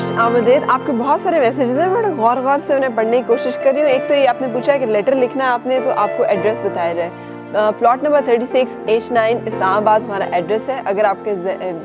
खुश आमदीद। आपके बहुत सारे मैसेजेस हैं, बड़ा गौर गौर से उन्हें पढ़ने की कोशिश कर रही हूँ। एक तो ये आपने पूछा है कि लेटर लिखना है आपने, तो आपको एड्रेस बताया जाए। प्लॉट नंबर 36H9 इस्लामाबाद हमारा एड्रेस है। अगर आपके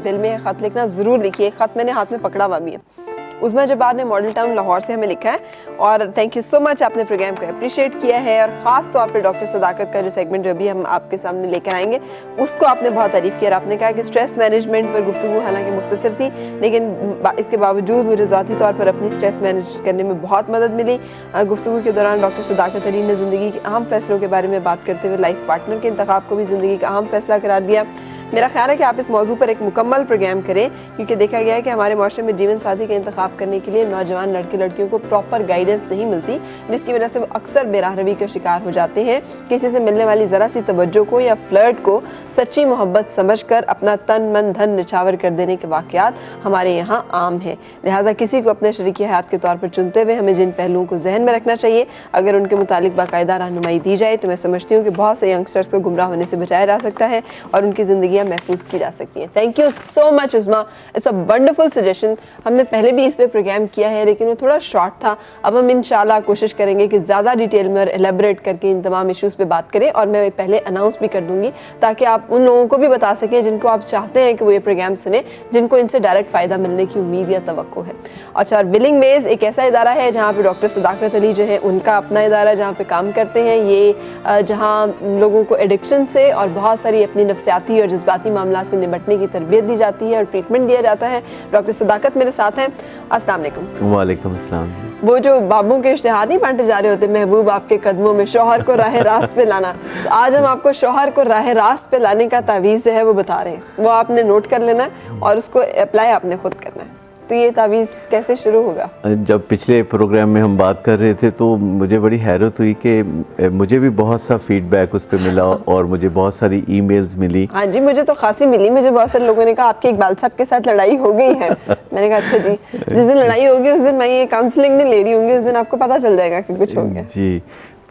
दिल में है ख़त लिखना, ज़रूर लिखिए। ख़त मैंने हाथ में पकड़ा हुआ भी है। उस्मा जबार ने मॉडल टाउन लाहौर से हमें लिखा है और थैंक यू सो मच, आपने प्रोग्राम को अप्रिशिएट किया है और ख़ास तौर पर डॉक्टर सदाकत का जो सेगमेंट जो भी हम आपके सामने लेकर आएंगे उसको आपने बहुत तारीफ़ किया। आपने कहा कि स्ट्रेस मैनेजमेंट पर गुफ्तगू हालांकि मुख्तसर थी, लेकिन इसके बावजूद मुझे ज़ाती तौर पर अपनी स्ट्रेस मैनेज करने में बहुत मदद मिली। गुफ्तगू के दौरान डॉक्टर सदाकत अली ने ज़िंदगी के अहम फैसलों के बारे में बात करते हुए लाइफ पार्टनर के इंतखाब को भी ज़िंदगी का अहम फैसला करार दिया। मेरा ख्याल है कि आप इस मौजू पर एक मुकम्मल प्रोग्राम करें, क्योंकि देखा गया है कि हमारे माशरे में जीवन साथी का इंतखाब करने के लिए नौजवान लड़के लड़कियों को प्रॉपर गाइडेंस नहीं मिलती, जिसकी वजह से वो अक्सर बेराहरवी का शिकार हो जाते हैं। किसी से मिलने वाली ज़रा सी तवज्जो को या फ्लर्ट को सच्ची मोहब्बत समझकर अपना तन मन धन निछावर कर देने के वाक़यात हमारे यहाँ आम हैं। लिहाजा किसी को अपने शरीकी हयात के तौर पर चुनते हुए हमें जिन पहलुओं को जहन में रखना चाहिए, अगर उनके मुतालिक बाकायदा रहनुमाई दी जाए तो मैं समझती हूँ कि बहुत से यंगस्टर्स को गुमराह होने से बचाया जा सकता है और उनकी ज़िंदगियाँ महफूज की जा सकती हैं। Thank you so much Usma, it's a wonderful suggestion. हमने पहले भी इस पे प्रोग्राम किया है, लेकिन वो थोड़ा शॉर्ट था। अब हम इंशाल्लाह कोशिश करेंगे कि ज़्यादा डिटेल में और एलेबरेट करके इन तमाम इश्यूज़ पे बात करें, और मैं पहले अनाउंस भी कर दूंगी ताकि आप उन लोगों को भी बता सकें जिनको आप चाहते हैं कि वो ये प्रोग्राम सुने, जिनको इनसे डायरेक्ट फ़ायदा मिलने की उम्मीद या तवक्को है। अच्छा, विलिंग मेज़ एक ऐसा इदारा है जहाँ पे डॉक्टर सदाकत अली जो है उनका अपना इदारा जहाँ पे काम करते हैं। ये जहाँ लोगों को एडिक्शन से और बहुत सारी अपनी नफ्सियाती और जज्बाती मामला से निपटने की तरबियत दी जाती है और ट्रीटमेंट दिया जाता है। डॉक्टर सदाकत मेरे साथ हैं। अस्सलाम वालेकुम। वालेकुम अस्सलाम। वो जो बाबू के इश्तिहार नहीं बांटे जा रहे होते, महबूब आपके कदमों में, शौहर को राह रास्त पे लाना, तो आज हम आपको शौहर को राह रास्त पे लाने का तावीज़ जो है वो बता रहे हैं। वो आपने नोट कर लेना है और उसको अप्लाई आपने खुद करना है। तो ये तावीज़ कैसे शुरू होगा? जब पिछले प्रोग्राम में हम बात कर रहे थे तो मुझे बड़ी हैरत हुई कि मुझे भी बहुत सा फीडबैक उस पर मिला और मुझे बहुत सारी ईमेल्स मिली। हाँ जी, मुझे तो खासी मिली। मुझे बहुत सारे लोगों ने कहा आपके इकबाल साहब के साथ लड़ाई हो गई है। मैंने कहा अच्छा जी, जिस दिन लड़ाई होगी उस दिन मैं ये काउंसलिंग नहीं ले रही होंगी, उस दिन आपको पता चल जाएगा कि कुछ हो गया जी।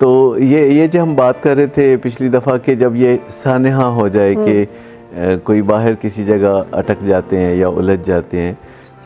तो ये जो हम बात कर रहे थे पिछली दफ़ा के, जब ये सानेहा हो जाए कि कोई बाहर किसी जगह अटक जाते हैं या उलझ जाते हैं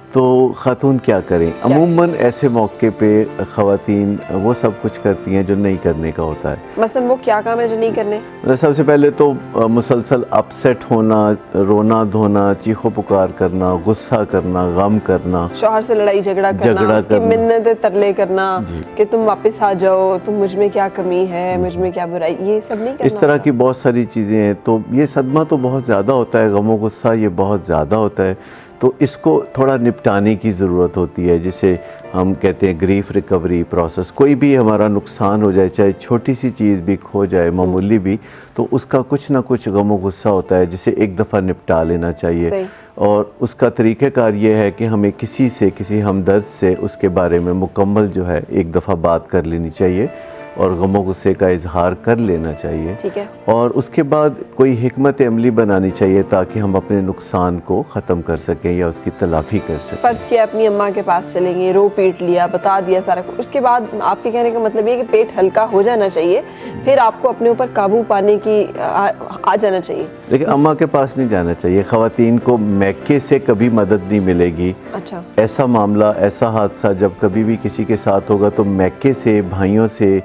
तो ख़ातून क्या करें। अमूमन ऐसे मौके पे ख़वातीन वो सब कुछ करती हैं जो नहीं करने का होता है। मसलन वो क्या काम है जो नहीं करने? सबसे पहले तो मुसलसल अपसेट होना, रोना धोना, चीखो पुकार करना, गुस्सा करना, गम करना, शौहर से लड़ाई झगड़ा करना, उसकी मिन्नतें तरले करना कि तुम वापस आ जाओ, तुम मुझ में क्या कमी है, मुझ में क्या बुराई, ये सब नहीं करना। इस तरह की बहुत सारी चीज़ें हैं। तो ये सदमा तो बहुत ज़्यादा होता है, गमो गुस्सा ये बहुत ज़्यादा होता है। तो इसको थोड़ा निपटाने की ज़रूरत होती है, जिसे हम कहते हैं ग्रीफ रिकवरी प्रोसेस। कोई भी हमारा नुकसान हो जाए, चाहे छोटी सी चीज़ भी खो जाए, मामूली भी, तो उसका कुछ ना कुछ गमो गुस्सा होता है जिसे एक दफ़ा निपटा लेना चाहिए। और उसका तरीक़ाकार ये है कि हमें किसी हमदर्द से उसके बारे में मुकम्मल जो है एक दफ़ा बात कर लेनी चाहिए और गमो गुस्से का इजहार कर लेना चाहिए। ठीक है। और उसके बाद कोई हिकमत अमली बनानी चाहिए ताकि हम अपने नुकसान को ख़त्म कर सकें या उसकी तलाफ़ी कर सकें। फ़र्ज़ किया अपनी अम्मा के पास चलेंगे, रो पीट लिया, बता दिया सारा कुछ, उसके बाद आपके कहने का मतलब ये कि पेट हल्का हो जाना चाहिए, फिर आपको अपने ऊपर काबू पाने की आ जाना चाहिए। लेकिन अम्मा के पास नहीं जाना चाहिए। ख़वातीन को मैके से कभी मदद नहीं मिलेगी। अच्छा। ऐसा मामला, ऐसा हादसा जब कभी भी किसी के साथ होगा तो मैके से, भाइयों से,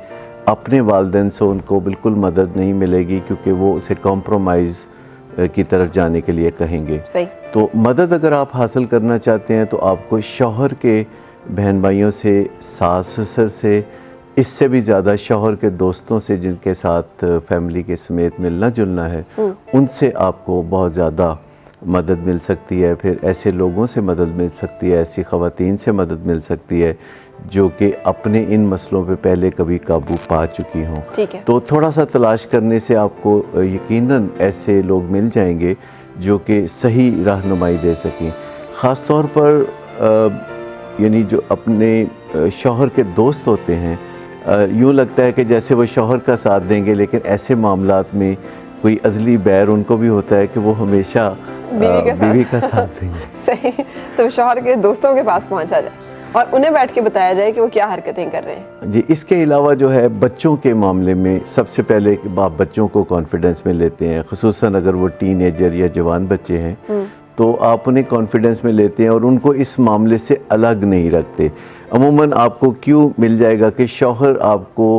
अपने वालिदैन से उनको बिल्कुल मदद नहीं मिलेगी, क्योंकि वो उसे कॉम्प्रोमाइज़ की तरफ जाने के लिए कहेंगे। सही। तो मदद अगर आप हासिल करना चाहते हैं तो आपको शौहर के बहन भाइयों से, सास ससुर से, इससे भी ज़्यादा शौहर के दोस्तों से जिनके साथ फैमिली के समेत मिलना जुलना है, उनसे आपको बहुत ज़्यादा मदद मिल सकती है। फिर ऐसे लोगों से मदद मिल सकती है, ऐसी ख़वातीन से मदद मिल सकती है जो कि अपने इन मसलों पे पहले कभी काबू पा चुकी हों। ठीक है। तो थोड़ा सा तलाश करने से आपको यकीनन ऐसे लोग मिल जाएंगे जो कि सही रहनुमाई दे सकें। ख़ास तौर पर यानी जो अपने शौहर के दोस्त होते हैं, यूँ लगता है कि जैसे वो शौहर का साथ देंगे, लेकिन ऐसे मामलात में कोई अज़ली बैर उनको भी होता है कि वो हमेशा बीवी का साथ देंगे। सही। तो शौहर के दोस्तों के पास पहुंचा जाए और उन्हें बैठ के बताया जाए कि वो क्या हरकतें कर रहे हैं। जी। इसके अलावा जो है बच्चों के मामले में सबसे पहले बाप बच्चों को कॉन्फिडेंस में लेते हैं, ख़ुसूसन अगर वो टीनेजर या जवान बच्चे हैं तो आप उन्हें कॉन्फिडेंस में लेते हैं और उनको इस मामले से अलग नहीं रखते। अमूमन आपको क्यों मिल जाएगा कि शौहर आपको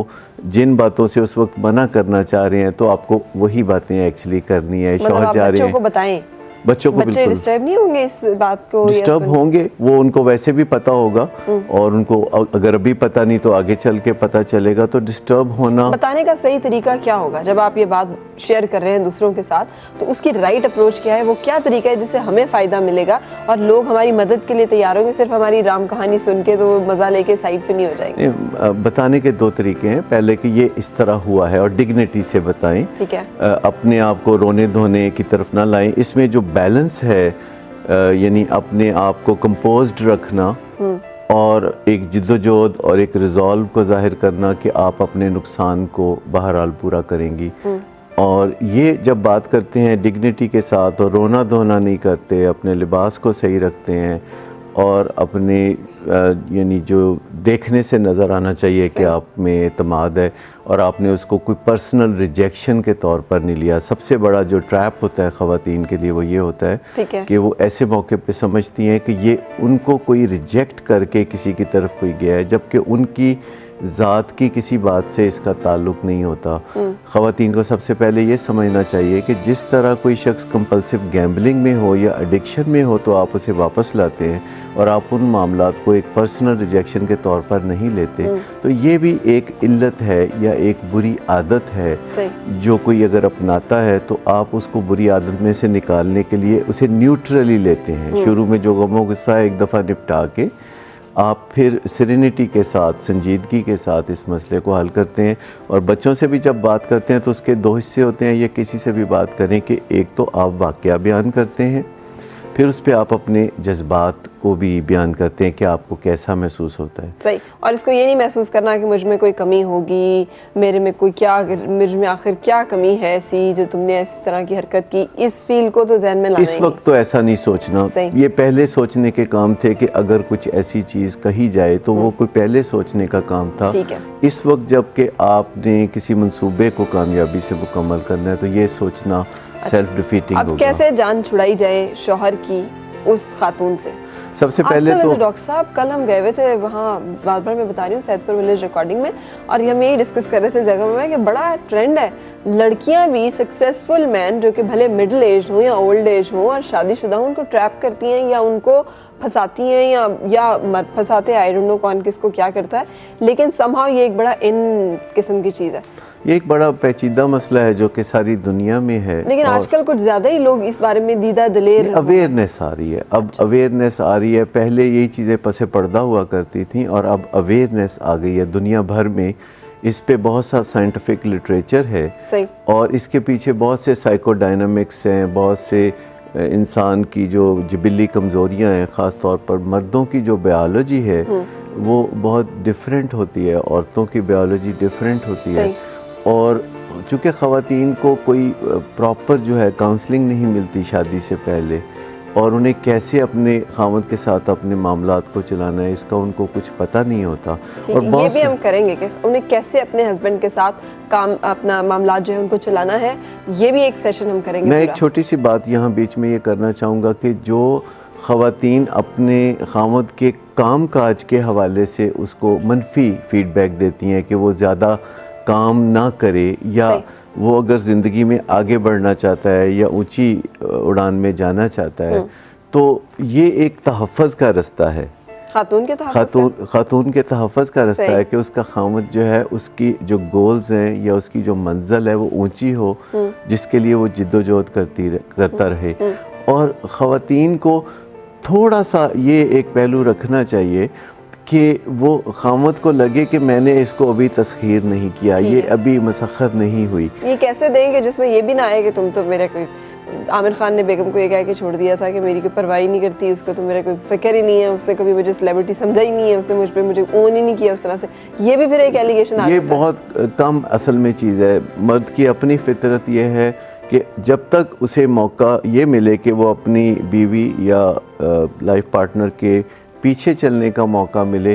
जिन बातों से उस वक्त मना करना चाह रहे हैं तो आपको वही बातें एक्चुअली करनी है। मतलब शौहर आप चाह रहे बच्चों हैं, को बताएं, बच्चों को बच्चे बिल्कुल डिस्टर्ब नहीं होंगे इस बात को? डिस्टर्ब होंगे, वो उनको वैसे भी पता होगा और उनको अगर अभी पता नहीं तो आगे चल के पता चलेगा। तो डिस्टर्ब होना, बताने का सही तरीका क्या होगा जब आप ये बात शेयर कर रहे हैं दूसरों के साथ? तो उसकी राइट अप्रोच क्या है, वो क्या तरीका है जिससे हमें फ़ायदा मिलेगा और लोग हमारी मदद के लिए तैयार होंगे? सिर्फ हमारी राम कहानी सुन के तो मज़ा लेके साइड पे नहीं हो जाएंगे। बताने के दो तरीके हैं। पहले कि ये इस तरह हुआ है और डिग्निटी से बताएं, ठीक है। अपने आप को रोने धोने की तरफ ना लाएं। इसमें जो बैलेंस है, यानी अपने आप को कंपोज्ड रखना और एक जिद्दोजहद और एक रिजॉल्व को जाहिर करना कि आप अपने नुकसान को बहरहाल पूरा करेंगी। और ये जब बात करते हैं डिग्निटी के साथ और रोना धोना नहीं करते, अपने लिबास को सही रखते हैं और अपने यानी जो देखने से नज़र आना चाहिए कि आप में एतमाद है और आपने उसको कोई पर्सनल रिजेक्शन के तौर पर नहीं लिया। सबसे बड़ा जो ट्रैप होता है ख़वातीन के लिए वो ये होता है कि वो ऐसे मौके पे समझती हैं कि ये उनको कोई रिजेक्ट करके किसी की तरफ कोई गया है, जबकि उनकी ज़ात की किसी बात से इसका ताल्लुक़ नहीं होता। ख़वातीन को सबसे पहले ये समझना चाहिए कि जिस तरह कोई शख्स कंपल्सिव गैम्बलिंग में हो या एडिक्शन में हो तो आप उसे वापस लाते हैं और आप उन मामलात को एक पर्सनल रिजेक्शन के तौर पर नहीं लेते। तो ये भी एक इल्लत है या एक बुरी आदत है जो कोई अगर अपनाता है तो आप उसको बुरी आदत में से निकालने के लिए उसे न्यूट्रली लेते हैं। शुरू में जो गमो गुस्सा एक दफ़ा निपटा के आप फिर सेरेनिटी के साथ, संजीदगी के साथ इस मसले को हल करते हैं। और बच्चों से भी जब बात करते हैं तो उसके दो हिस्से होते हैं, या किसी से भी बात करें कि एक तो आप वाक़या बयान करते हैं, फिर उस पर आप अपने जज्बात को भी बयान करते हैं कि आपको कैसा महसूस होता है। सही। और इसको ये नहीं महसूस करना कि मुझ में कोई कमी होगी, मेरे में कोई क्या, मुझ में आखिर क्या कमी है ऐसी जो तुमने इस तरह की हरकत की, इस फील को तो जहन में लाना इस वक्त तो ऐसा नहीं सोचना। ये पहले सोचने के काम थे कि अगर कुछ ऐसी चीज़ कही जाए तो वो कोई पहले सोचने का काम था। इस वक्त जबकि आपने किसी मंसूबे को कामयाबी से मुकम्मल करना है तो ये सोचना सेल्फ डिफीटिंग होगा। अब कैसे जान छुड़ाई जाए शौहर की उस खातून से? सबसे पहले तो डॉक्टर साहब कल हम गए हुए थे वहाँ, बार बार मैं बता रही हूँ, सैदपुर विलेज रिकॉर्डिंग में, और हम यही डिस्कस कर रहे थे जगह में कि बड़ा ट्रेंड है, लड़कियाँ भी सक्सेसफुल मैन जो कि भले मिडिल एज हो या ओल्ड एज हो और शादीशुदा हो, उनको ट्रैप करती हैं या उनको फंसाती हैं या मत फंसाते हैं। आई डोंट नो कौन किसको क्या करता है, लेकिन समहाउ ये एक बड़ा इन किस्म की चीज़ है। ये एक बड़ा पेचीदा मसला है जो कि सारी दुनिया में है, लेकिन आजकल कुछ ज़्यादा ही लोग इस बारे में दीदा दिलेर, अवेयरनेस आ रही है। अब अवेयरनेस आ रही है, पहले यही चीज़ें पसे पर्दा हुआ करती थी और अब अवेयरनेस आ गई है दुनिया भर में। इस पे बहुत सा साइंटिफिक लिटरेचर है सही। और इसके पीछे बहुत से साइकोडायनामिक्स हैं, बहुत से इंसान की जो जिबिली कमज़ोरियाँ हैं, ख़ास तौर पर मर्दों की जो बायोलॉजी है वो बहुत डिफरेंट होती है, औरतों की बायोलॉजी डिफरेंट होती है। और चूँकि ख़वातीन को कोई प्रॉपर जो है काउंसलिंग नहीं मिलती शादी से पहले, और उन्हें कैसे अपने खामद के साथ अपने मामलात को चलाना है इसका उनको कुछ पता नहीं होता। और ये भी हम करेंगे कि उन्हें कैसे अपने हस्बैंड के साथ काम, अपना मामलात जो है उनको चलाना है, ये भी एक सेशन हम करेंगे। मैं एक छोटी सी बात यहाँ बीच में ये करना चाहूँगा कि जो ख़वातीन अपने खामद के काम काज के हवाले से उसको मनफी फीडबैक देती हैं कि वो ज़्यादा काम ना करे या वो अगर ज़िंदगी में आगे बढ़ना चाहता है या ऊंची उड़ान में जाना चाहता है, तो ये एक तहफ़्फ़ुज़ का रास्ता है, खातून के तहफ़्फ़ुज़ का रास्ता है कि उसका खामद जो है उसकी जो गोल्स हैं या उसकी जो मंजिल है वो ऊंची हो, जिसके लिए वो जिद्दोजहद करता रहे। और ख़वातीन को थोड़ा सा ये एक पहलू रखना चाहिए कि वो खामद को लगे कि मैंने इसको अभी तस्खीर नहीं किया, ये अभी मसखर नहीं हुई। ये कैसे देंगे जिसमें ये भी ना आए कि तुम तो मेरे कोई, आमिर खान ने बेगम को ये कह के छोड़ दिया था कि मेरी कोई परवाह ही नहीं करती, उसको तो मेरा कोई फिक्र ही नहीं है, उसने कभी मुझे सेलिब्रिटी समझा ही नहीं है, उसने मुझ पे मुझे ओन ही नहीं किया उस तरह से। ये भी फिर एक एलिगेशन आ जाता है। ये बहुत कम असल में चीज़ है। मर्द की अपनी फितरत ये है कि जब तक उसे मौका ये मिले कि वो अपनी बीवी या लाइफ पार्टनर के पीछे चलने का मौका मिले,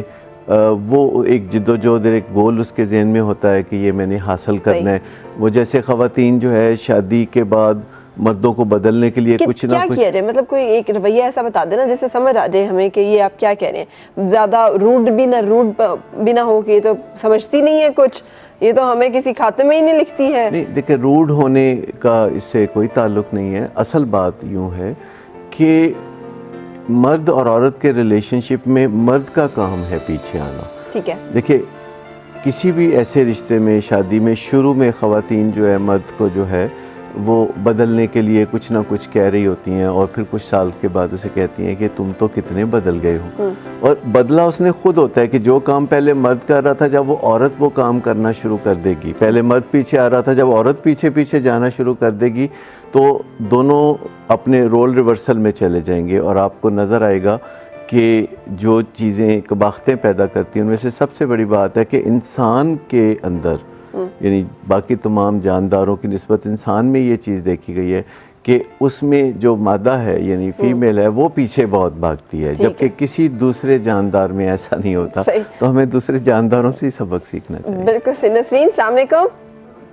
वो एक जिद्दोजहद, एक गोल उसके जहन में होता है कि ये मैंने हासिल करना है। वो जैसे ख़वातीन जो है शादी के बाद मर्दों को बदलने के लिए कुछ ना क्या कुछ। कह रहे हैं, मतलब कोई एक रवैया ऐसा बता देना जिससे समझ आ जाए हमें कि ये आप क्या कह रहे हैं। ज़्यादा रूड भी ना हो कि ये तो समझती नहीं है कुछ, ये तो हमें किसी खाते में ही नहीं लिखती है। नहीं देखिए, रूड होने का इससे कोई ताल्लुक नहीं है। असल बात यूँ है कि मर्द और औरत के रिलेशनशिप में मर्द का काम है पीछे आना। ठीक है। देखिए, किसी भी ऐसे रिश्ते में, शादी में, शुरू में ख़वातीन जो है मर्द को जो है वो बदलने के लिए कुछ ना कुछ कह रही होती हैं और फिर कुछ साल के बाद उसे कहती हैं कि तुम तो कितने बदल गए हो। और बदला उसने खुद होता है कि जो काम पहले मर्द कर रहा था, जब वो औरत वो काम करना शुरू कर देगी, पहले मर्द पीछे आ रहा था, जब औरत पीछे पीछे जाना शुरू कर देगी तो दोनों अपने रोल रिवर्सल में चले जाएंगे और आपको नज़र आएगा कि जो चीज़ें कबाख्तें पैदा करती हैं उनमें से सबसे बड़ी बात है कि इंसान के अंदर, यानी बाकी तमाम जानदारों की निस्बत इंसान में ये चीज़ देखी गई है कि उसमें जो मादा है यानी फीमेल है वो पीछे बहुत भागती है, जबकि किसी दूसरे जानदार में ऐसा नहीं होता। तो हमें दूसरे जानदारों से ही सबक सीखना चाहिए। बिल्कुल सही। नसरीन, अस्सलाम वालेकुम।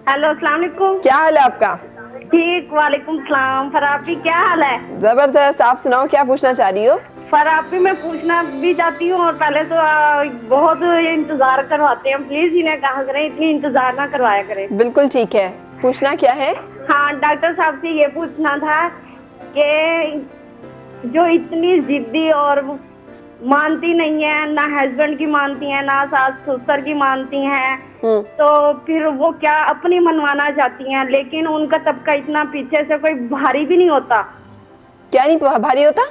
हेलो, अस्सलाम वालेकुम। क्या हाल है आपका? ठीक, वालेकुम सलाम। फराबी, क्या हाल है? जबरदस्त। आप सुनाओ, क्या पूछना चाह रही हो? फराबी मैं पूछना भी चाहती हूँ और पहले तो बहुत इंतजार करवाते हैं, प्लीज इन्हें कहा करें इतनी इंतजार ना करवाया करें। बिल्कुल ठीक है, पूछना क्या है? हाँ, डॉक्टर साहब से ये पूछना था कि जो इतनी जिद्दी और मानती नहीं है, ना हस्बैंड की मानती है, ना सास ससुर की मानती हैं, तो फिर वो क्या अपनी मनवाना चाहती हैं, लेकिन उनका तबका इतना पीछे से कोई भारी भी नहीं होता। क्या नहीं भारी होता?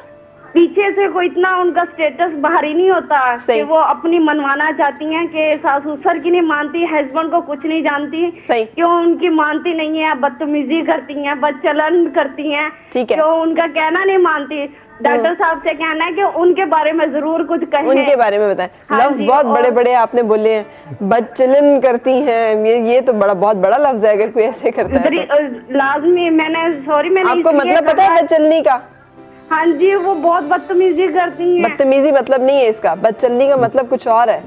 पीछे से कोई इतना उनका स्टेटस भारी नहीं होता कि वो अपनी मनवाना चाहती हैं कि सास ससुर की नहीं मानती, हस्बैंड को कुछ नहीं जानती, क्यों उनकी मानती नहीं है, बदतमीजी करती हैं, बदचलन करती हैं, क्यों उनका कहना नहीं मानती। डॉक्टर साहब से कहना है कि उनके बारे में जरूर कुछ कहें, उनके बारे में बताएं। लफ्ज बहुत बड़े बड़े आपने बोले हैं, बदचलन करती हैं, ये तो बहुत बड़ा लफ्ज है अगर कोई ऐसे करता है तो। लाजमी, मैंने आपको मतलब पता है बदचलनी का? हाँ जी, वो बहुत बदतमीजी करती हैं। बदतमीजी मतलब नहीं है इसका, बदचलनी का मतलब कुछ और है।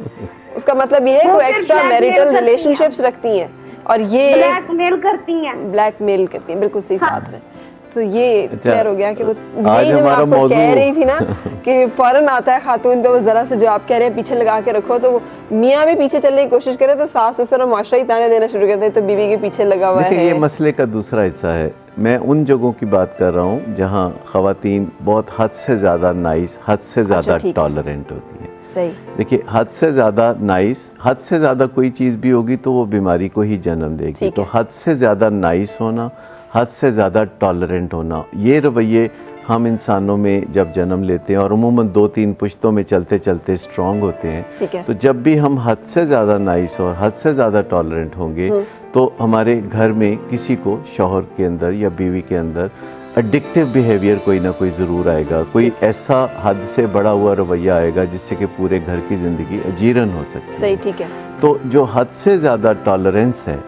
उसका मतलब ये है कोई एक्स्ट्रा मैरिटल रिलेशनशिप्स रखती हैं और ये ब्लैकमेल करती हैं। ब्लैकमेल करती हैं, बिल्कुल सही साथ रहे। तो ये क्लियर हो गया कि वो आज जो मैं हमारा आपको कह रही थी ना कि फौरन आता है खातून पे वो जरा से जो आप कह रहे हैं पीछे लगा के रखो, तो मियाँ भी पीछे चलने की कोशिश करे तो सास ससुर और माशरा ही ताने देना शुरू करते हैं, तो बीवी के पीछे लगा हुआ है। ये मसले का दूसरा हिस्सा है। मैं उन जगहों की बात कर रहा हूँ जहाँ ख़वातीन बहुत हद से ज़्यादा नाइस, हद से ज़्यादा टॉलरेंट होती हैं। सही। देखिए, हद से ज़्यादा नाइस, हद से ज़्यादा कोई चीज़ भी होगी तो वो बीमारी को ही जन्म देगी। तो हद से ज़्यादा नाइस होना, हद से ज़्यादा टॉलरेंट होना, ये रवैये हम इंसानों में जब जन्म लेते हैं और अमूमन 2-3 पुश्तों में चलते चलते स्ट्रॉन्ग होते हैं। तो जब भी हम हद से ज़्यादा नाइस और हद से ज़्यादा टॉलरेंट होंगे तो हमारे घर में किसी को, शौहर के अंदर या बीवी के अंदर एडिक्टिव बिहेवियर कोई ना कोई ज़रूर आएगा, कोई ऐसा हद से बड़ा हुआ रवैया आएगा जिससे कि पूरे घर की ज़िंदगी अजीरन हो सकती है। सही, ठीक है। तो जो हद से ज़्यादा टॉलरेंस है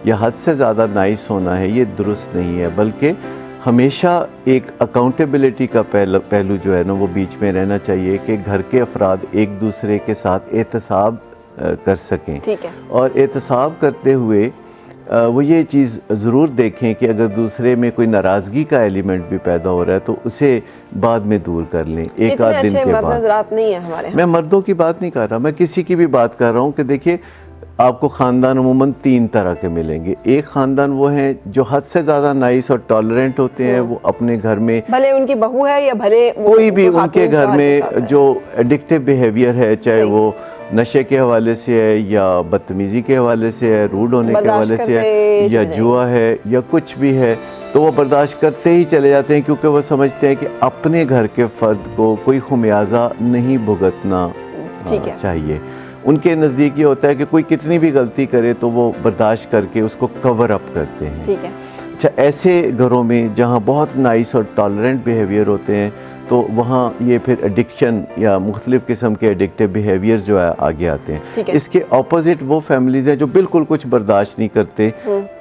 या हद से ज़्यादा नाइस होना है, ये दुरुस्त नहीं है, बल्कि हमेशा एक अकाउंटेबिलिटी का पहलू जो है ना वो बीच में रहना चाहिए कि घर के अफराद एक दूसरे के साथ एहतसाब कर सकें। ठीक है। और एहतसाब करते हुए वो ये चीज़ ज़रूर देखें कि अगर दूसरे में कोई नाराज़गी का एलिमेंट भी पैदा हो रहा है तो उसे बाद में दूर कर लें, एक आध दिन के बाद। नहीं है हमारे। मैं मर्दों की बात नहीं कर रहा, मैं किसी की भी बात कर रहा हूँ कि देखिए, आपको ख़ानदान अमूमन 3 तरह के मिलेंगे। एक ख़ानदान वो हैं जो हद से ज़्यादा नाइस और टॉलरेंट होते हैं, वो अपने घर में भले उनकी बहू है या भले कोई भी उनके घर में जो एडिक्टिव बिहेवियर है, चाहे वो नशे के हवाले से है या बदतमीज़ी के हवाले से है, रूड होने के हवाले से है या जुआ है या कुछ भी है, तो वो बर्दाश्त करते ही चले जाते हैं क्योंकि वो समझते हैं कि अपने घर के फ़र्द को कोई खुमियाजा नहीं भुगतना चाहिए। उनके नज़दीक ये होता है कि कोई कितनी भी गलती करे तो वो बर्दाश्त करके उसको कवर अप करते हैं। ठीक है। अच्छा, ऐसे घरों में जहाँ बहुत नाइस और टॉलरेंट बिहेवियर होते हैं तो वहाँ ये फिर एडिक्शन या मुख्तलिफ़ किस्म के एडिक्टिव बिहेवियर जो है आगे आते हैं। इसके ऑपोजिट वो फैमिलीज़ हैं जो बिल्कुल कुछ बर्दाश्त नहीं करते,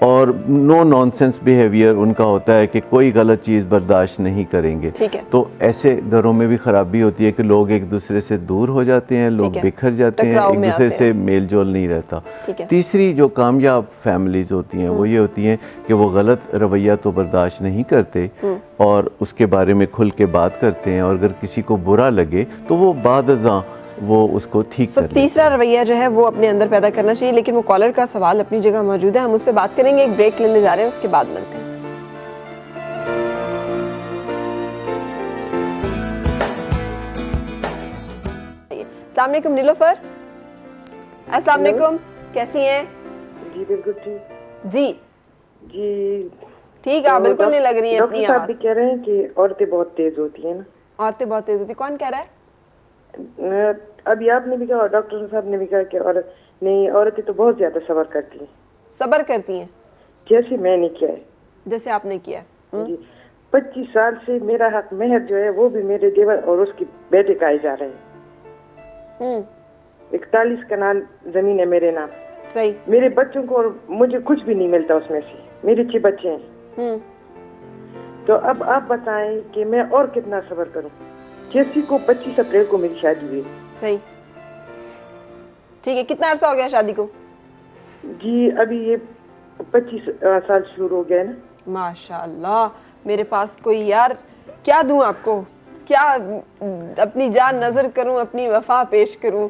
और नो नॉनसेंस बिहेवियर उनका होता है कि कोई गलत चीज़ बर्दाश्त नहीं करेंगे। ठीक है। तो ऐसे घरों में भी ख़राबी होती है कि लोग एक दूसरे से दूर हो जाते हैं, लोग बिखर जाते हैं, एक दूसरे से मेल जोल नहीं रहता। तीसरी जो कामयाब फैमिलीज़ होती हैं वो ये होती हैं कि वो गलत रवैया तो बर्दाश्त नहीं करते और उसके बारे में खुल के बात करते हैं, और अगर किसी को बुरा लगे तो वो बादज़ां वो उसको ठीक कर तीसरा रवैया जो है वो अपने अंदर पैदा करना चाहिए। लेकिन वो कॉलर का सवाल अपनी जगह मौजूद है, हम उस पर बात करेंगे। एक ब्रेक लेने जा रहे हैं, उसके बाद मिलते हैं। अस्सलाम वालेकुम नीलोफर। अस्सलाम वालेकुम, कैसी हैं? जी बिल्कुल ठीक। जी जी ठीक, आप बिल्कुल नहीं लग रही हैं अपनी आवाज। डॉक्टर साहब भी कह रहे हैं कि औरतें बहुत तेज होती हैं ना। औरतें बहुत तेज होती, कौन कह रहा है? अभी आपने भी कहा और डॉक्टर साहब ने भी कहा कि औरतें तो बहुत ज्यादा सब्र करती हैं। सब्र करती हैं जैसे मैंने किया है। जैसे आपने किया है। जी 25 साल से मेरा हक मेहर जो है वो भी मेरे देवर और उसके बेटे का जा रहे हैं। 41 कनाल जमीन है मेरे नाम। सही। मेरे बच्चों को और मुझे कुछ भी नहीं मिलता उसमें से। मेरे 6 बच्चे हैं। तो अब आप बताएं कि मैं और कितना सब्र करूं। जैसी को 25 अप्रैल को मेरी शादी हुई। सही, ठीक है। कितना अरसा हो गया शादी को? जी अभी ये 25 साल शुरू हो गया ना। माशाल्लाह, मेरे पास कोई यार क्या दूं आपको, क्या अपनी जान नजर करूं, अपनी वफा पेश करूं।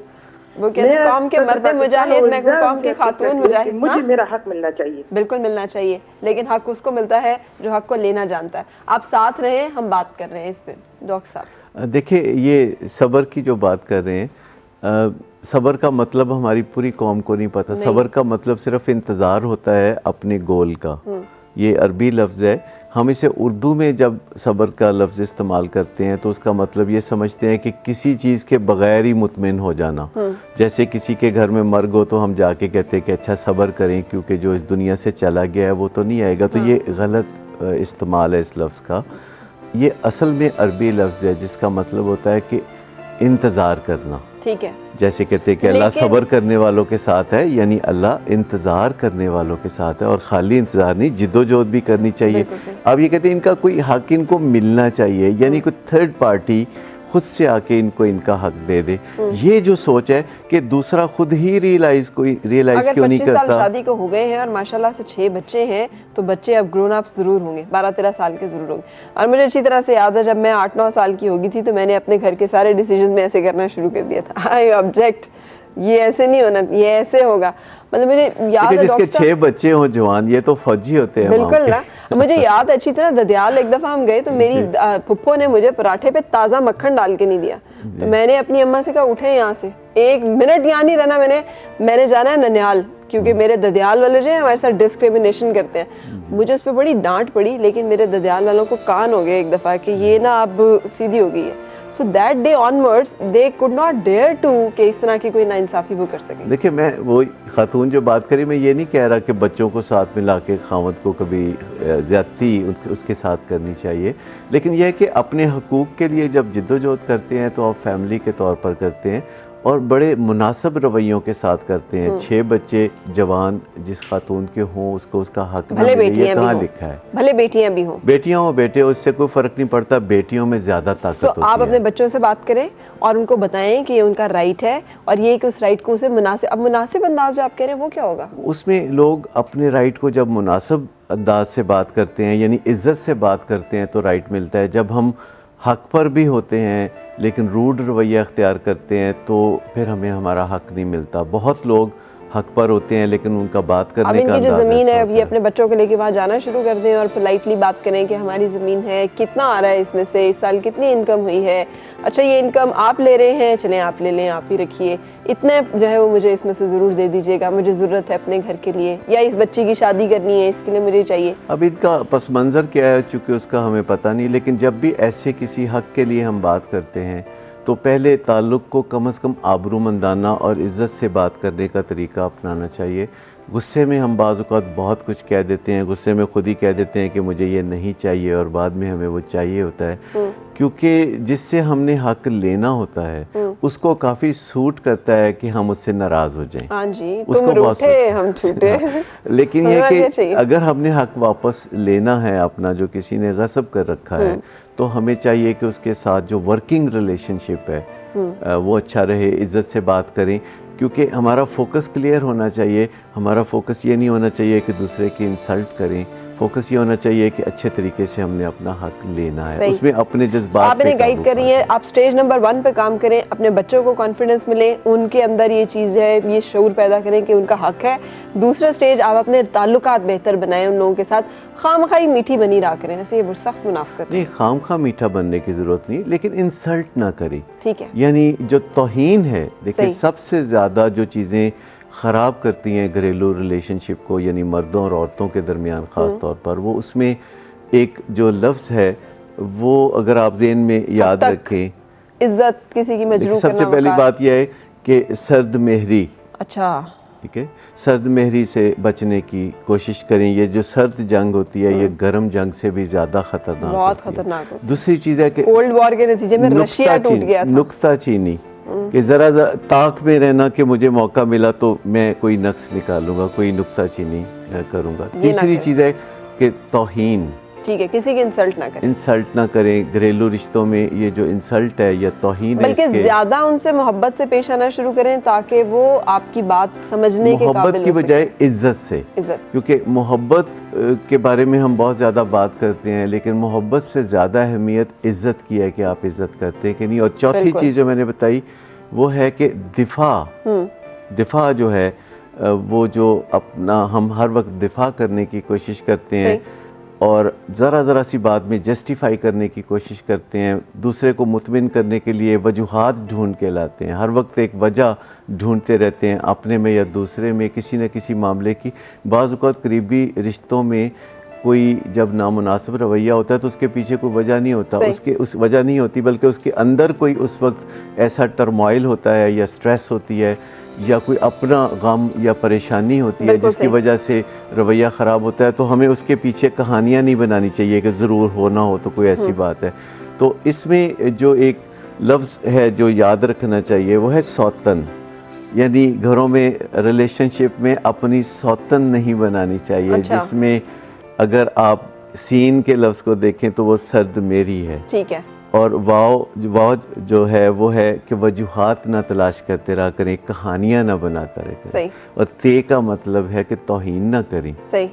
वो कहते हैं कौम के मर्दे मुजाहिद, मैं को कौम की खातून मुजाहिद। मुझे मेरा हक मिलना चाहिए। बिल्कुल मिलना चाहिए, लेकिन हक उसको मिलता है जो हक को लेना जानता है। आप साथ रहे, हम बात कर रहे हैं इस पे डॉक्टर साहब। देखिए, ये सब्र की जो बात कर रहे हैं, सब्र का मतलब हमारी पूरी कौम को नहीं पता। सब्र का मतलब सिर्फ इंतज़ार होता है अपने गोल का। ये अरबी लफ्ज़ है। हम इसे उर्दू में जब सब्र का लफ्ज़ इस्तेमाल करते हैं तो उसका मतलब ये समझते हैं कि किसी चीज़ के बग़ैर ही मुतमिन हो जाना। जैसे किसी के घर में मर्ग हो तो हम जाके कहते हैं कि अच्छा सब्र करें क्योंकि जो इस दुनिया से चला गया है वो तो नहीं आएगा। तो ये गलत इस्तेमाल है इस लफ्ज़ का। ये असल में अरबी लफ्ज़ है जिसका मतलब होता है कि इंतज़ार करना। ठीक है। जैसे कहते हैं कि अल्लाह सब्र करने वालों के साथ है, यानी अल्लाह इंतज़ार करने वालों के साथ है। और खाली इंतज़ार नहीं, जिद्दोजहद भी करनी चाहिए। अब ये कहते हैं इनका कोई हक इनको मिलना चाहिए, यानी कोई थर्ड पार्टी खुद से आके इनको इनका हक दे दे। ये जो सोच है कि दूसरा खुद ही रियलाइज क्यों नहीं करता। 25 साल शादी को हो गए हैं और माशाल्लाह से 6 बच्चे हैं, तो बच्चे अब ग्रोन अप जरूर होंगे, 12-13 साल के जरूर होंगे। और मुझे अच्छी तरह से याद है जब मैं 8-9 साल की होगी थी तो मैंने अपने घर के सारे डिसीजन में ऐसे करना शुरू कर दिया था। आई ऑब्जेक्ट, ये ऐसे नहीं होना, ये ऐसे होगा। मतलब मुझे याद है जिसके 6 बच्चे हो जवान, ये तो फौजी होते हैं। बिल्कुल ना, मुझे याद है अच्छी तरह ददियाल एक दफा हम गए तो मेरी फुप्पो ने मुझे पराठे पे ताज़ा मक्खन डाल के नहीं दिया। तो मैंने अपनी अम्मा से कहा उठे यहाँ से, 1 मिनट यहाँ नहीं रहना, मैंने जाना है ननिहाल, क्योंकि मेरे ददियाल वाले जो हैं हमारे साथ डिस्क्रिमिनेशन करते हैं। मुझे उस पर बड़ी डांट पड़ी, लेकिन मेरे ददियाल वालों को कान हो गए एक दफ़ा कि ये ना अब सीधी हो गई है। So that day onwards they could not dare to कि इस तरह की कोई नाइंसाफ़ी वो कर सकें। देखिए, मैं वो खातून जो बात करी, मैं ये नहीं कह रहा कि बच्चों को साथ मिला के खावत को कभी ज़्यादती उसके साथ करनी चाहिए, लेकिन यह है कि अपने हकूक़ के लिए जब जिद्दोजहद करते हैं तो आप फैमिली के तौर पर करते हैं और बड़े मुनासिब रवैयों के साथ करते हैं। 6 बच्चे जवान जिस खातून के हों उसको उसका हक भले बेटियां कहाँ लिखा है? भले बेटियां भी हों, बेटियां हो बेटे, उससे कोई फ़र्क नहीं पड़ता। बेटियों में ज़्यादा ताकत होती है। आप अपने बच्चों से बात करें और उनको बताएं कि ये उनका राइट है और ये कि उस राइट को उसे मुनासिब अंदाज जो आप कह रहे हैं वो क्या होगा? उसमें लोग अपने राइट को जब मुनासिब अंदाज से बात करते हैं, यानी इज़्ज़त से बात करते हैं, तो राइट मिलता है। जब हम हक पर भी होते हैं लेकिन रूड रवैया अख्तियार करते हैं तो फिर हमें हमारा हक नहीं मिलता। बहुत लोग हक पर होते हैं लेकिन उनका बात करने का अब इनकी जो ज़मीन है, अब ये अपने बच्चों को लेके वहाँ जाना शुरू कर दें और पोलाइटली बात करें कि हमारी ज़मीन है, कितना आ रहा है इसमें से, इस साल कितनी इनकम हुई है, अच्छा ये इनकम आप ले रहे हैं, चलें आप ले लें, आप ही रखिए, इतने जो है वो मुझे इसमें से ज़रूर दे दीजिएगा, मुझे ज़रूरत है अपने घर के लिए, या इस बच्ची की शादी करनी है इसके लिए मुझे चाहिए। अब इनका पस मंज़र क्या है चूँकि उसका हमें पता नहीं, लेकिन जब भी ऐसे किसी हक के लिए हम बात करते हैं तो पहले ताल्लुक़ को कम से कम आबरूमंदाना और इज़्ज़त से बात करने का तरीका अपनाना चाहिए। गुस्से में हम बाज़ औक़ात बहुत कुछ कह देते हैं, गुस्से में खुद ही कह देते हैं कि मुझे ये नहीं चाहिए और बाद में हमें वो चाहिए होता है, क्योंकि जिससे हमने हक लेना होता है उसको काफ़ी सूट करता है कि हम उससे नाराज़ हो जाएं। हाँ जी, उसको तुम रूठे हम छूटे। लेकिन ये कि अगर हमने हक वापस लेना है अपना, जो किसी ने गसब कर रखा है, तो हमें चाहिए कि उसके साथ जो वर्किंग रिलेशनशिप है वो अच्छा रहे, इज़्ज़त से बात करें, क्योंकि हमारा फोकस क्लियर होना चाहिए। हमारा फोकस ये नहीं होना चाहिए कि दूसरे की इंसल्ट करें, फोकस ये होना चाहिए कि अच्छे तरीके से हमने अपना हक लेना है, उसमें अपने जज्बात आपने गाइड करी है। आप स्टेज नंबर 1 पे काम करें, अपने बच्चों को कॉन्फिडेंस मिले, उनके अंदर ये चीज़ है, ये शऊर पैदा करें कि उनका हक है। दूसरा स्टेज, आप अपने ताल्लुकात बेहतर बनाएं उन लोगों के साथ, खामखाई मीठी बनी रहा करें। ऐसे ये सख्त मुनाफिकत नहीं, खामखा मीठा बनने की ज़रूरत नहीं, लेकिन इंसल्ट ना करें, ठीक है। यानी जो तौहीन है, देखिए सबसे ज़्यादा जो चीज़ें ख़राब करती हैं घरेलू रिलेशनशिप को, यानी मर्दों और औरतों के दरमियान ख़ास तौर पर, वो उसमें एक जो लफ्ज़ है वो अगर आप ज़हन में याद रखें, इज्जत किसी की मजरूह करना। सबसे पहली बात यह है कि सर्द मेहरी, अच्छा ठीक है, सर्द मेहरी से बचने की कोशिश करें। ये जो सर्द जंग होती है ये गर्म जंग से भी ज़्यादा ख़तरनाक, बहुत ख़तरनाक है। दूसरी चीज़ है कि कोल्ड वॉर के नतीजे में रशिया टूट गया था। नुक्ताचीनी, कि ज़रा ताक में रहना कि मुझे मौका मिला तो मैं कोई नक्स निकालूंगा, कोई नुक्ताचीनी करूंगा। तीसरी चीज़ है कि तौहीन, ठीक है, किसी की इंसल्ट ना करें, इंसल्ट ना करें। घरेलू रिश्तों में ये जो इंसल्ट है या तौहीन है, बल्कि ज़्यादा उनसे मोहब्बत से पेश आना शुरू करें ताकि वो आपकी बात समझने के काबिल हो सके। मोहब्बत की बजाय इज्जत से, क्योंकि मोहब्बत के बारे में हम बहुत ज़्यादा बात करते हैं, लेकिन मोहब्बत से ज़्यादा अहमियत इज़्ज़त की है कि आप इज़्ज़त करते हैं कि नहीं। और चौथी चीज़ जो मैंने बताई वो है कि दिफा जो है वो जो अपना हम हर वक्त दिफा करने की कोशिश करते हैं और ज़रा सी बात में जस्टिफाई करने की कोशिश करते हैं, दूसरे को मुतमिन करने के लिए वजूहात ढूंढ के लाते हैं, हर वक्त एक वजह ढूंढते रहते हैं अपने में या दूसरे में किसी न किसी मामले की। बाज़ औक़ात करीबी रिश्तों में कोई जब नामुनासिब रवैया होता है तो उसके पीछे कोई वजह नहीं होता, उस वजह नहीं होती, बल्कि उसके अंदर कोई उस वक्त ऐसा टर्मोइल होता है या स्ट्रेस होती है या कोई अपना गम या परेशानी होती है जिसकी वजह से रवैया ख़राब होता है। तो हमें उसके पीछे कहानियाँ नहीं बनानी चाहिए कि ज़रूर होना हो तो कोई ऐसी बात है। तो इसमें जो एक लफ्ज़ है जो याद रखना चाहिए वो है सौतन, यानी घरों में रिलेशनशिप में अपनी सौतन नहीं बनानी चाहिए। अच्छा। जिसमें अगर आप सीन के लफ्ज़ को देखें तो वो सर्द मेरी है, ठीक है, और वाव जो है वो है कि वजूहात ना तलाश करते रहा करें, कहानियाँ ना बनाता रहे करें। और ते का मतलब है कि तौहीन ना करें, सही,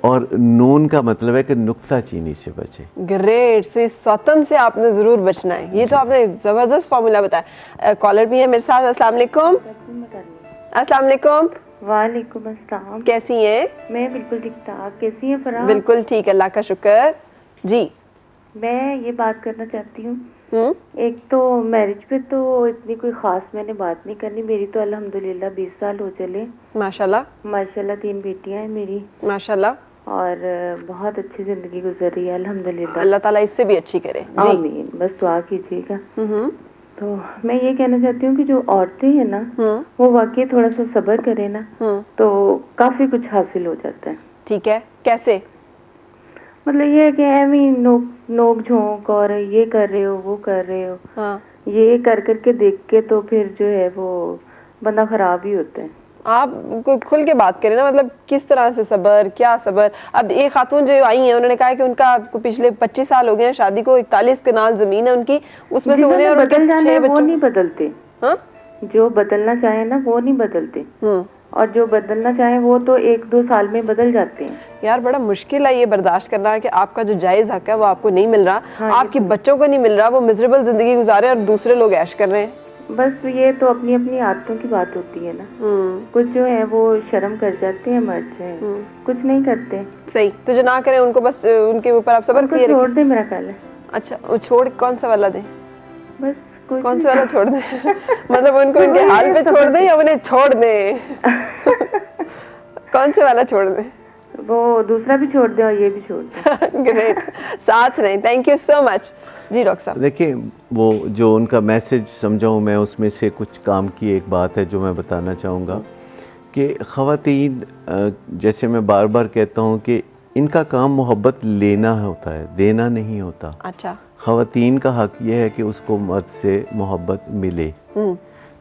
और नून का मतलब है कि नुक्ताचीनी से बचे। ग्रेट। सो इस सौतन से आपने ज़रूर बचना है। ये तो आपने ज़बरदस्त फार्मूला बताया। कॉलर भी है मेरे साथ। अस्सलाम वालेकुम। अस्सलाम वालेकुम। वालेकुम अस्सलाम। कैसी हैं? मैं बिल्कुल ठीक ठाक। कैसी हैं फराह? बिल्कुल ठीक, अल्लाह का शुक्र। जी, मैं ये बात करना चाहती हूँ, एक तो मैरिज पे तो इतनी कोई ख़ास मैंने बात नहीं करनी। मेरी तो अल्हम्दुलिल्लाह 20 साल हो चले, माशाल्लाह माशाल्लाह। 3 बेटियां हैं मेरी, माशाल्लाह, और बहुत अच्छी ज़िंदगी गुजर रही है अल्हम्दुलिल्लाह। अल्लाह ताला इससे भी अच्छी करे। आमीन, बस दुआ कीजिएगा। तो मैं ये कहना चाहती हूँ कि जो औरतें हैं ना वो वाकई थोड़ा सा सब्र करें ना तो काफ़ी कुछ हासिल हो जाता है। ठीक है, कैसे? मतलब ये है कि एवी नोक झोंक और ये कर रहे हो वो कर रहे हो, हाँ। ये कर करके देख के तो फिर जो है वो बंदा खराब ही होता है। आप खुल के बात करें ना, मतलब किस तरह से सब्र, क्या सब्र? अब एक खातून जो आई हैं उन्होंने कहा कि उनका पिछले 25 साल हो गए हैं शादी को, 41 कनाल जमीन है उनकी, उसमें से उन्हें और उनके 6 बच्चों, वो नहीं बदलते। हाँ? जो बदलना चाहे ना वो नहीं बदलते, और जो बदलना चाहे वो तो 1-2 साल में बदल जाते हैं। यार बड़ा मुश्किल है ये बर्दाश्त करना है कि आपका जो जायज़ हक है वो आपको नहीं मिल रहा, हाँ, आपके बच्चों को नहीं मिल रहा, वो मिजरेबल जिंदगी गुजारे और दूसरे लोग ऐश कर रहे हैं। बस ये तो अपनी अपनी आदतों की बात होती है ना। कुछ जो है वो शर्म कर जाते हैं, मर्द जो है कुछ नहीं करते। सही, तो जो ना करें उनको बस उनके ऊपर आप सब्र किए छोड़ दे, मेरा ख्याल है। अच्छा, छोड़ कौन सा वाला दें? बस कौन सा वाला छोड़ दें? मतलब उनको उनके हाल पे छोड़ दें या उन्हें छोड़ दें? कौन से वाला छोड़ दें? वो दूसरा भी छोड़ दें और ये भी छोड़ दें। ग्रेट, साथ रहें। Thank you so much. जी डॉक्टर साहब, देखिए वो जो उनका मैसेज समझाऊँ मैं, उसमें से कुछ काम की एक बात है जो मैं बताना चाहूँगा कि ख़वातीन, जैसे मैं बार बार कहता हूँ कि इनका काम मोहब्बत लेना होता है, देना नहीं होता। अच्छा, ख़वातीन का हक़ ये है कि उसको मर्द से मोहब्बत मिले,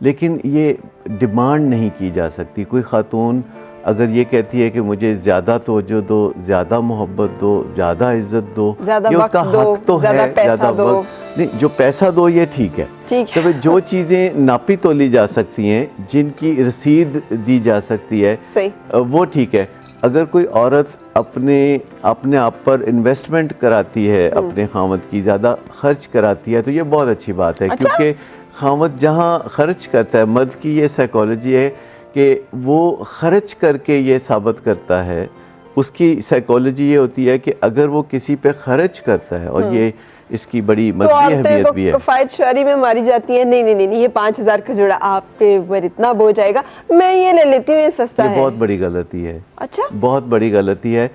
लेकिन ये डिमांड नहीं की जा सकती। कोई ख़ातून अगर ये कहती है कि मुझे ज़्यादा तवज्जो दो, ज़्यादा मोहब्बत दो, ज़्यादा इज़्ज़त दो, ये उसका हक़ तो है, ज़्यादा वक्त नहीं, जो पैसा दो ये ठीक है, तो फिर जो चीज़ें नापी तोली जा सकती हैं, जिनकी रसीद दी जा सकती है, सही, वो ठीक है। अगर कोई औरत अपने आप पर इन्वेस्टमेंट कराती है, अपने खामद की ज़्यादा खर्च कराती है, तो ये बहुत अच्छी बात है। अच्छा? क्योंकि खामद जहाँ खर्च करता है, मर्द की ये साइकोलॉजी है कि वो खर्च करके ये साबित करता है, उसकी साइकोलॉजी ये होती है कि अगर वो किसी पे खर्च करता है, और ये इसकी बड़ी मजबूत अहमियत भी है। तो कफ़ायत शुआरी में मारी जाती है, नहीं नहीं नहीं, ये 5000 का जोड़ा आपके ऊपर इतना बोझ आएगा, मैं ये ले लेती हूँ, ये सस्ता है। बहुत बड़ी गलती है। अच्छा, बहुत बड़ी गलती है।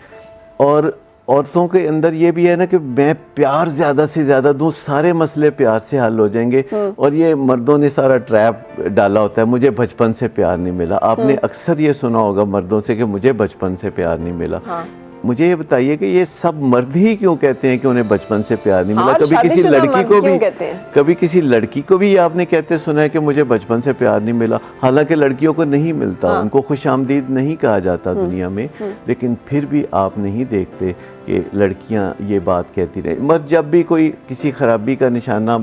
और औरतों के अंदर ये भी है ना कि मैं प्यार ज़्यादा से ज़्यादा दूँ, सारे मसले प्यार से हल हो जाएंगे, और ये मर्दों ने सारा ट्रैप डाला होता है, मुझे बचपन से प्यार नहीं मिला। आपने अक्सर ये सुना होगा मर्दों से कि मुझे बचपन से प्यार नहीं मिला। हाँ। मुझे ये बताइए कि ये सब मर्द ही क्यों कहते हैं कि उन्हें बचपन से प्यार नहीं मिला? कभी किसी लड़की को भी, कभी किसी लड़की को भी आपने कहते सुना है कि मुझे बचपन से प्यार नहीं मिला? हालांकि लड़कियों को नहीं मिलता, उनको खुशामदीद नहीं कहा जाता दुनिया में, लेकिन फिर भी आप नहीं देखते कि लड़कियां ये बात कहती रहे। मर्द जब भी कोई किसी खराबी का निशाना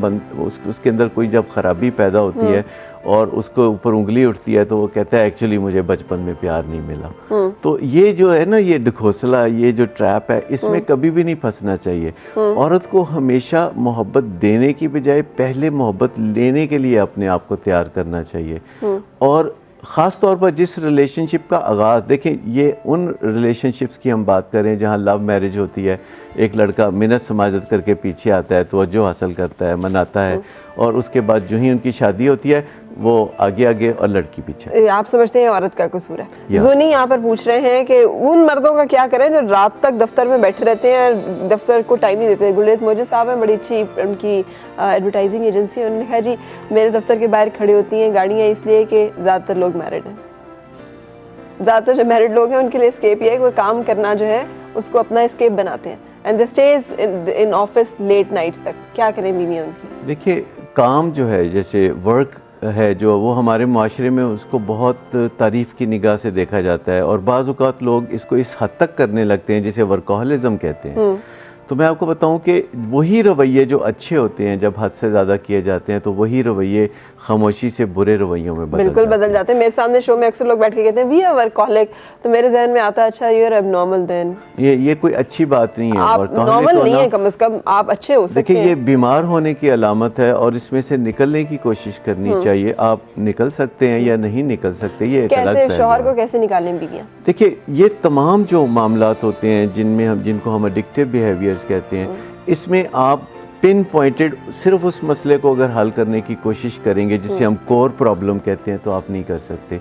उसके अंदर कोई जब खराबी पैदा होती है और उसको ऊपर उंगली उठती है, तो वो कहता है एक्चुअली मुझे बचपन में प्यार नहीं मिला। तो ये जो है ना, ये ढकोसला, ये जो ट्रैप है, इसमें कभी भी नहीं फंसना चाहिए। औरत को हमेशा मोहब्बत देने की बजाय पहले मोहब्बत लेने के लिए अपने आप को तैयार करना चाहिए। और ख़ास तौर पर जिस रिलेशनशिप का आगाज़, देखें ये उन रिलेशनशिप्स की हम बात करें जहाँ लव मैरिज होती है, एक लड़का मिन्नत समाजत करके पीछे आता है, तवज्जो हासिल करता है, मनाता है, और उसके बाद जो ही उनकी शादी होती है वो आगे आगे और लड़की पीछे। आप समझते हैं औरत का कसूर है? जोनी यहाँ पर पूछ रहे हैं कि उन मर्दों का क्या करें जो रात तक दफ्तर में बैठे रहते हैं, दफ्तर को टाइम नहीं देते। गुलरेज मोजे साहब हैं, बड़ी अच्छी उनकी एडवर्टाइजिंग एजेंसी है, उन्होंने कहा जी मेरे दफ्तर के बाहर खड़ी होती हैं गाड़ियाँ, इसलिए कि ज़्यादातर लोग मैरिड हैं। ज़्यादातर जो मैरिड लोग हैं उनके लिए स्केप ये है, कोई काम करना जो है उसको अपना स्केप बनाते हैं, and they stays in office late nights तक। क्या करें बीवियाँ उनकी? देखिए, काम जो है, जैसे वर्क है जो, वो हमारे माशरे में उसको बहुत तारीफ़ की निगाह से देखा जाता है, और बाज़ औक़ात लोग इसको इस हद तक करने लगते हैं जिसे वर्कोहलिज़म कहते हैं। तो मैं आपको बताऊं कि वही रवैये जो अच्छे होते हैं, जब हद से ज़्यादा किए जाते हैं, तो वही रवैये खामोशी से बुरे रवैयों में बदल जाते हैं। मेरे सामने शो में अक्सर लोग बैठ के कहते हैं वी आर वर्कहॉलिक, तो मेरे जहन में आता है अच्छा यू आर एबनॉर्मल देन। ये कोई अच्छी बात नहीं है। आप नॉर्मल नहीं है, कम से कम आप अच्छे हो सकते हैं। देखिए, ये बीमार होने की अलामत है, और इसमें से निकलने की कोशिश करनी चाहिए। आप निकल सकते हैं या नहीं निकल सकते, ये कैसे शौहर को कैसे निकालें बीवियाँ? देखिए, ये तमाम जो मामलात होते हैं जिनको हम एडिक्टिव बिहेवियर्स कहते हैं, इसमें आप पिन पॉइंटेड सिर्फ उस मसले को अगर हल करने की कोशिश करेंगे जिसे हम कोर प्रॉब्लम कहते हैं, तो आप नहीं कर सकते।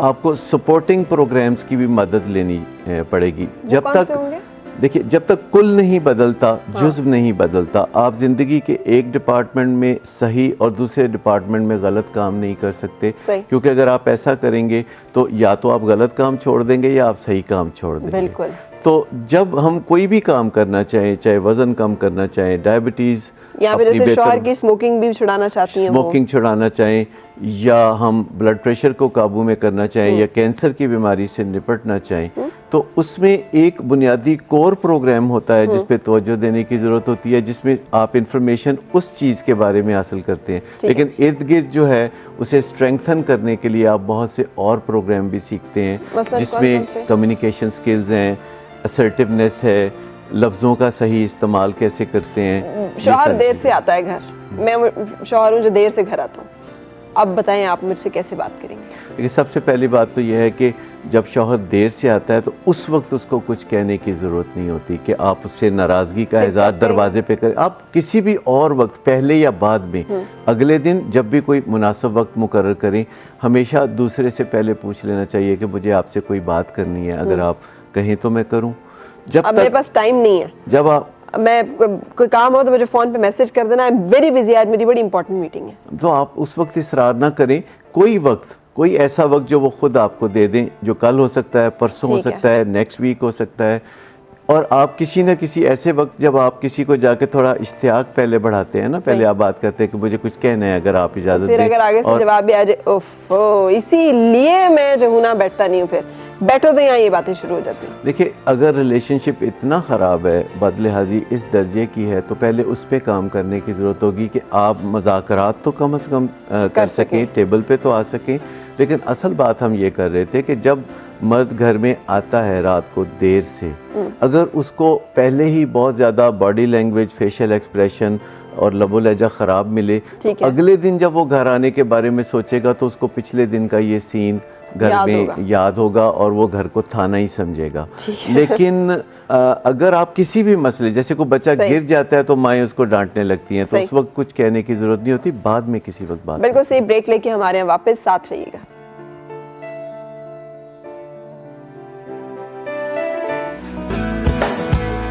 आपको सपोर्टिंग प्रोग्राम्स की भी मदद लेनी पड़ेगी। जब तक, देखिए, जब तक कुल नहीं बदलता, जुज़्व नहीं बदलता, आप ज़िंदगी के एक डिपार्टमेंट में सही और दूसरे डिपार्टमेंट में गलत काम नहीं कर सकते। क्योंकि अगर आप ऐसा करेंगे तो या तो आप गलत काम छोड़ देंगे या आप सही काम छोड़ देंगे। बिल्कुल। तो जब हम कोई भी काम करना चाहें, चाहे वज़न कम करना चाहें, डायबिटीज़, या फिर जैसे शौहर की स्मोकिंग भी छुड़ाना चाहती हैं, स्मोकिंग छुड़ाना चाहें, या हम ब्लड प्रेशर को काबू में करना चाहें, या कैंसर की बीमारी से निपटना चाहें, तो उसमें एक बुनियादी कोर प्रोग्राम होता है जिस पे तवज्जो देने की ज़रूरत होती है, जिसमें आप इंफॉर्मेशन उस चीज़ के बारे में हासिल करते हैं। लेकिन इर्द गिर्द जो है उसे स्ट्रेंथन करने के लिए आप बहुत से और प्रोग्राम भी सीखते हैं, जिसमें कम्युनिकेशन स्किल्स हैं, असर्टिवनेस है, लफ्ज़ों का सही इस्तेमाल कैसे करते हैं। शौहर देर से आता है घर, मैं शौहर हूँ जो देर से घर आता हूँ, अब बताएं आप मुझसे कैसे बात करेंगे? देखिए, सबसे पहली बात तो यह है कि जब शौहर देर से आता है तो उस वक्त उसको कुछ कहने की ज़रूरत नहीं होती कि आप उससे नाराज़गी का इज़हार दरवाजे पे करें। आप किसी भी और वक्त, पहले या बाद में, अगले दिन जब भी कोई मुनासिब वक्त मुकर्रर करें, हमेशा दूसरे से पहले पूछ लेना चाहिए कि मुझे आपसे कोई बात करनी है, अगर आप कहें तो मैं करूं। जब अब मेरे पास टाइम नहीं है, जब आप, मैं कोई काम हो तो मुझे फ़ोन पे मैसेज कर देना, आई एम वेरी बिजी, आज मेरी बड़ी इंपॉर्टेंट मीटिंग है, तो आप उस वक्त इसरार ना करें। कोई वक्त, कोई ऐसा वक्त जो वो खुद आपको दे दें, जो कल हो सकता है, परसों हो सकता है, नेक्स्ट वीक हो सकता है, और आप किसी न किसी ऐसे वक्त जब आप किसी को जाके थोड़ा इश्तियाक पहले बढ़ाते हैं ना, पहले आप बात करते हैं कि मुझे कुछ कहना है, अगर आप इजाज़त फिर दें, अगर आगे से जवाब भी आ जाए ओफो, इसीलिए मैं जो हूँ ना बैठता नहीं हूँ, फिर बैठो तो यहाँ ये बातें शुरू हो जाती हैं। देखिए, अगर रिलेशनशिप इतना ख़राब है, बदलिहाजी इस दर्जे की है, तो पहले उस पे काम करने की ज़रूरत होगी कि आप मुज़ाकरात तो कम से कम कर सकें, टेबल पे तो आ सकें। लेकिन असल बात हम ये कर रहे थे कि जब मर्द घर में आता है रात को देर से, अगर उसको पहले ही बहुत ज़्यादा बॉडी लैंग्वेज, फेशियल एक्सप्रेशन और लबो लहजा ख़राब मिले, तो अगले दिन जब वो घर आने के बारे में सोचेगा तो उसको पिछले दिन का ये सीन घर में याद होगा और वो घर को थाना ही समझेगा। लेकिन अगर आप किसी भी मसले, जैसे कोई बच्चा गिर जाता है तो माएँ उसको डांटने लगती हैं, तो उस वक्त कुछ कहने की जरूरत नहीं होती, बाद में किसी वक्त बात। बिल्कुल सही। ब्रेक लेके हमारे यहाँ वापस साथ रहिएगा।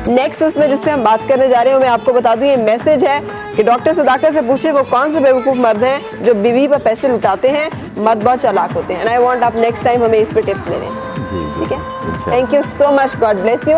नेक्स्ट उसमें जिस पे हम बात करने जा रहे हैं, मैं आपको बता दूं, ये मैसेज है कि डॉक्टर सदाकत से पूछे वो कौन से बेवकूफ़ मर्द हैं जो बीवी पर पैसे लुटाते हैं। मर्द बहुत चालाक होते हैं। एंड आई वांट आप नेक्स्ट टाइम हमें इस पे टिप्स ले लें, ठीक है? Thank you so much, God bless you.